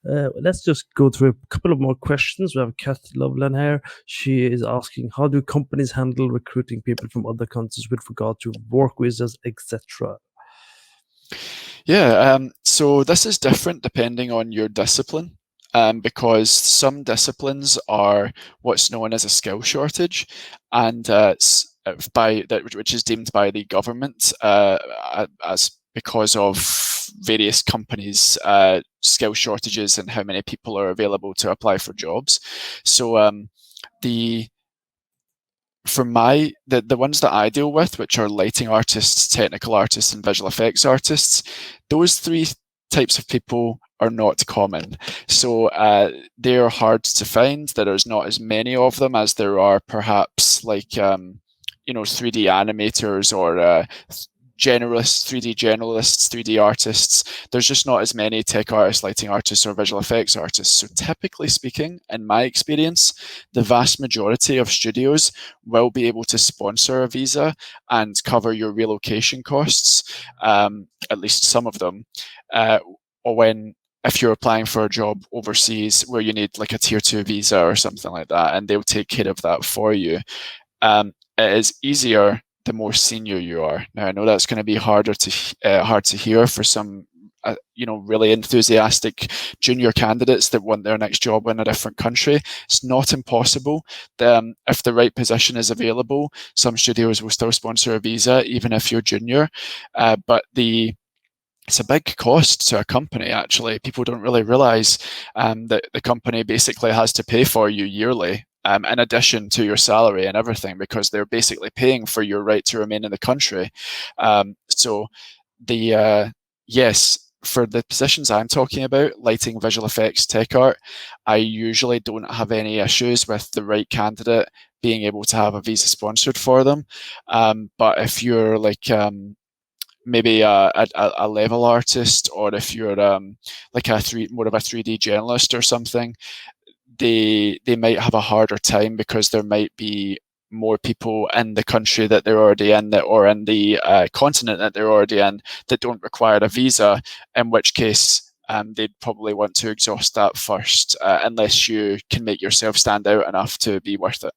Let's just go through a couple of more questions. We have Kath Loveland here. She is asking, how do companies handle recruiting people from other countries with regard to work visas, etc.? Yeah, so this is different depending on your discipline, because some disciplines are what's known as a skill shortage, and which is deemed by the government as because of various companies' skill shortages and how many people are available to apply for jobs. So the for the ones that I deal with, which are lighting artists, technical artists, and visual effects artists, those three types of people are not common. So they're hard to find. There's not as many of them as there are perhaps like 3D animators or generalists, 3D generalists, 3D artists. There's just not as many tech artists, lighting artists, or visual effects artists. So typically speaking, in my experience, the vast majority of studios will be able to sponsor a visa and cover your relocation costs, at least some of them, if you're applying for a job overseas where you need like a tier 2 visa or something like that, and they'll take care of that for you. It is easier the more senior you are. Now, I know that's going to be hard to hear for some really enthusiastic junior candidates that want their next job in a different country. It's not impossible. If the right position is available, some studios will still sponsor a visa even if you're junior, but it's a big cost to a company, actually. People don't really realize that the company basically has to pay for you yearly, in addition to your salary and everything, because they're basically paying for your right to remain in the country. Yes, for the positions I'm talking about, lighting, visual effects, tech art, I usually don't have any issues with the right candidate being able to have a visa sponsored for them. But if you're like maybe a level artist, or if you're like more of a 3D journalist or something, they might have a harder time because there might be more people in the country that they're already in, or in the continent that they're already in, that don't require a visa, in which case they'd probably want to exhaust that first, unless you can make yourself stand out enough to be worth it.